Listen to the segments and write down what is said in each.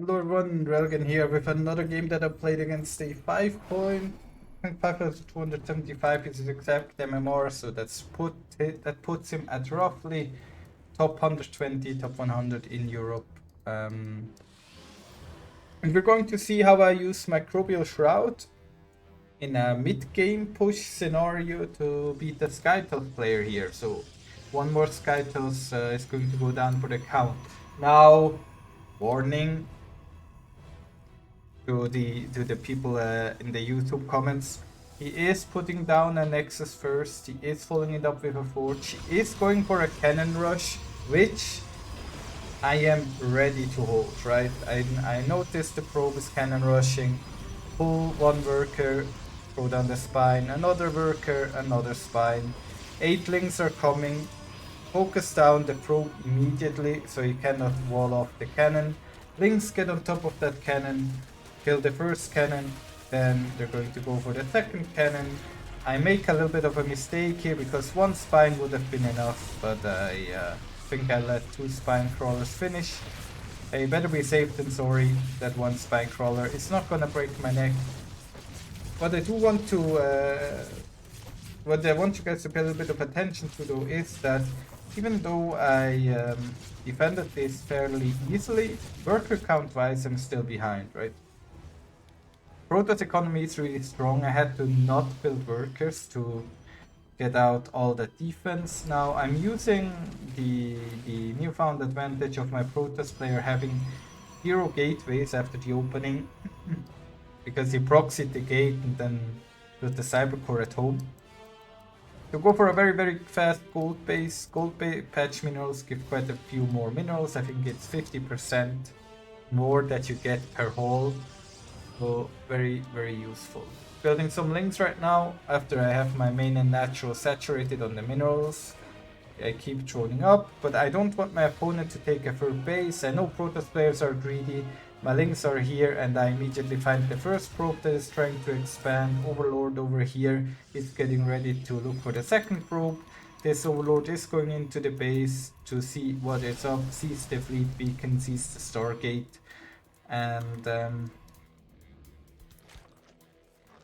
Hello everyone, Railgan here with another game that I played against a 5,275 is his exact MMR, so that puts him at roughly top 120, top 100 in Europe. And we're going to see how I use Microbial Shroud in a mid-game push scenario to beat the Skytoss player here. So one more Skytoss is going to go down for the count. Now, warning to the people in the YouTube comments. He is putting down a Nexus first. He is following it up with a Forge. He is going for a Cannon Rush, which I am ready to hold, right? I noticed the probe is Cannon Rushing. Pull one worker, throw down the spine, another worker, another spine. 8 links are coming. Focus down the probe immediately so you cannot wall off the cannon. Links get on top of that cannon, kill the first cannon, then they're going to go for the second cannon. I make a little bit of a mistake here because one spine would have been enough, but I think I let 2 spine crawlers finish. I better be safe than sorry. That one spine crawler is not gonna break my neck. What I do want to, what I want you guys to pay a little bit of attention to though is that even though I defended this fairly easily, worker count wise I'm still behind, right? Protoss economy is really strong. I had to not build workers to get out all the defense. Now I'm using the newfound advantage of my Protoss player having 0 gateways after the opening because he proxied the gate and then put the cybercore at home. To go for a very fast gold base, patch minerals give quite a few more minerals. I think it's 50% more that you get per haul. So very useful. Building some links right now after I have my main and natural saturated on the minerals. I keep droning up, but I don't want my opponent to take a third base. I know Protoss players are greedy. My links are here and I immediately find the first probe that is trying to expand. Overlord over here is getting ready to look for the second probe. This Overlord is going into the base to see what is up, sees the fleet beacon, sees the Stargate, and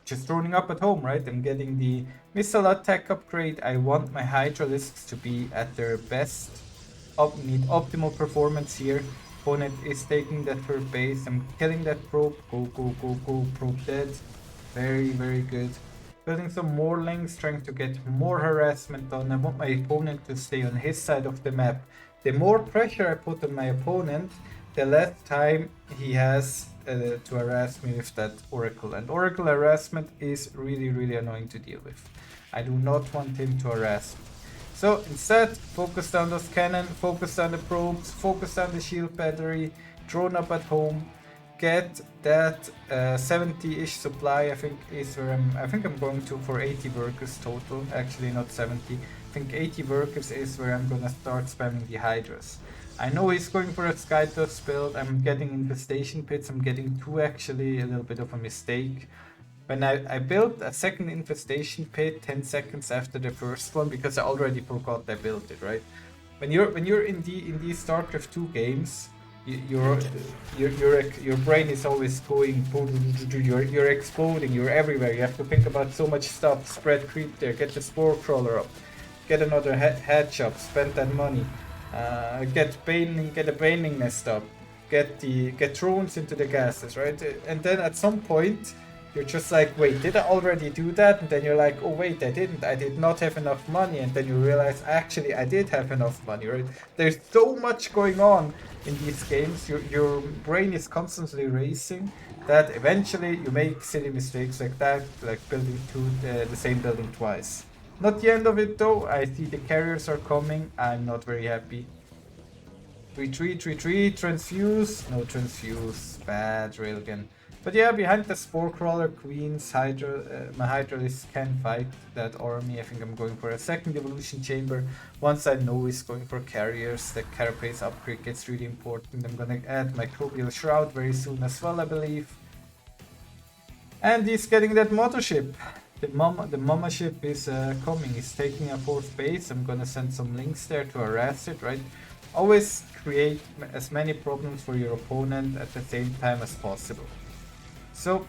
just droning up at home, right? I'm getting the missile attack upgrade. I want my Hydralisks to be at their best. Need optimal performance here. Opponent is taking that third base. I'm killing that probe. Go. Probe dead. Very good. Building some more links, trying to get more harassment on. I want my opponent to stay on his side of the map. The more pressure I put on my opponent, the less time he has to harass me with that Oracle. And Oracle harassment is really annoying to deal with. I do not want him to harass me. So instead, focus down those cannon, focus down the probes, focus down the shield battery, drone up at home, get that 70-ish supply. I think is where I think I'm going to for 80 workers total. Actually, not 70. I think 80 workers is where I'm gonna start spamming the Hydras. I know he's going for a Skytoss build. I'm getting infestation pits. I'm getting 2 actually, a little bit of a mistake. When I built a second infestation pit 10 seconds after the first one because I already forgot I built it, right? When you're in these Starcraft 2 games, your brain is always going, you're exploding, you're everywhere. You have to think about so much stuff. Spread creep there, get the spore crawler up, get another head shop, spend that money, get a baning nest up, get drones into the gases, right? And then at some point you're just like, wait, did I already do that? And then you're like, oh wait, I didn't. I did not have enough money. And then you realize, actually, I did have enough money, right? There's so much going on in these games. Your brain is constantly racing that eventually you make silly mistakes like that, like building the same building twice. Not the end of it though. I see the carriers are coming. I'm not very happy. Retreat, transfuse. No transfuse. Bad Railgun. But yeah, behind the Spore Crawler, Queens, my Hydralisk can fight that army. I think I'm going for a second Evolution Chamber. Once I know he's going for carriers, the Carapace upgrade gets really important. I'm gonna add Microbial Shroud very soon as well, I believe. And he's getting that mothership. The mama ship is coming. He's taking a 4th base. I'm gonna send some links there to harass it, right? Always create as many problems for your opponent at the same time as possible. So,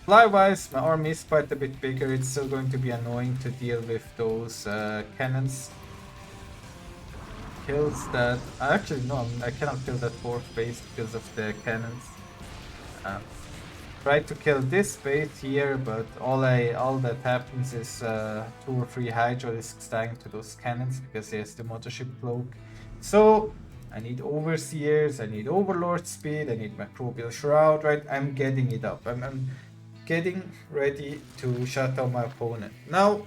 fly-wise, my army is quite a bit bigger. It's still going to be annoying to deal with those cannons. Kills that... Actually, no, I cannot kill that fourth base because of the cannons. Try to kill this base here, but all that happens is 2 or 3 hydralisks dying to those cannons because there's the mothership cloak. So I need overseers, I need overlord speed, I need microbial shroud, right? I'm getting it up. I'm getting ready to shut down my opponent. Now,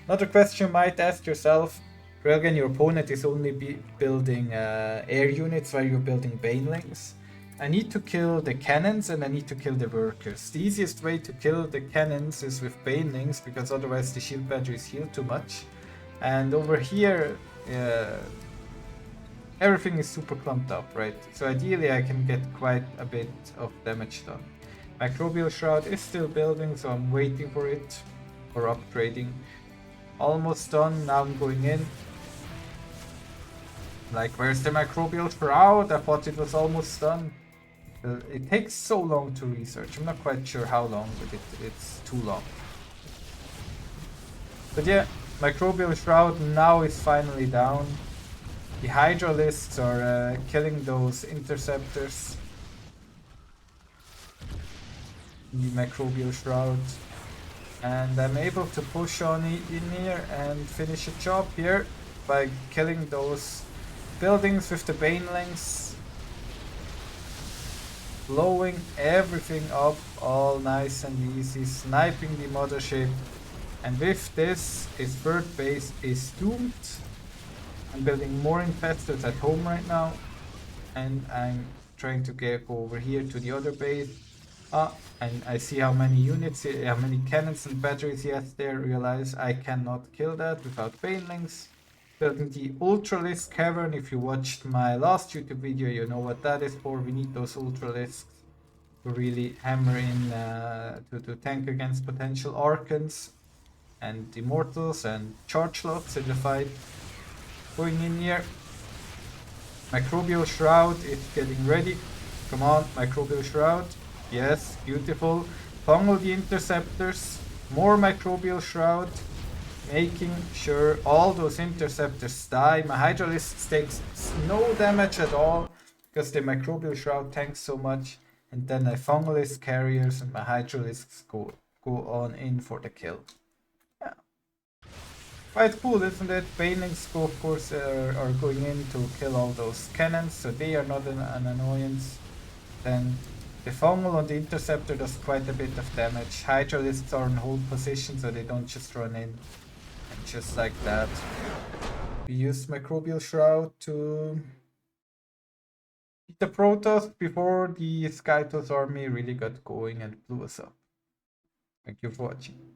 another question you might ask yourself, Railgan, your opponent is only building air units while you're building banelings. I need to kill the cannons and I need to kill the workers. The easiest way to kill the cannons is with banelings because otherwise the shield batteries heal too much. And over here, everything is super clumped up, right? So ideally I can get quite a bit of damage done. Microbial Shroud is still building, so I'm waiting for it, or upgrading. Almost done, now I'm going in. Like, where's the Microbial Shroud? I thought it was almost done. It takes so long to research. I'm not quite sure how long, but it's too long. But yeah, Microbial Shroud now is finally down. The Hydralisks are killing those interceptors. The Microbial Shroud. And I'm able to push on in here and finish a job here by killing those buildings with the banelings. Blowing everything up, all nice and easy, sniping the mothership, and with this, his third base is doomed. I'm building more infestors at home right now, and I'm trying to go over here to the other base. And I see how many units, how many cannons and batteries he has there. Realize I cannot kill that without banelings. Building the Ultralisk Cavern. If you watched my last YouTube video, you know what that is for. We need those Ultralisks to really hammer in to tank against potential Archons and Immortals and Charge Lots in the fight. Going in here. Microbial Shroud is getting ready. Come on, Microbial Shroud. Yes, beautiful. Fungal the Interceptors. More Microbial Shroud. Making sure all those interceptors die. My Hydralisk takes no damage at all because the Microbial Shroud tanks so much. And then I Fungalist carriers and my Hydralisks go on in for the kill. Yeah. Quite cool, isn't it? Banelings go, of course, are going in to kill all those cannons, so they are not an annoyance. Then the Fungal on the Interceptor does quite a bit of damage. Hydralisks are in hold position so they don't just run in. And just like that, we used Microbial Shroud to beat the Protoss before the Skytoss army really got going and blew us up. Thank you for watching.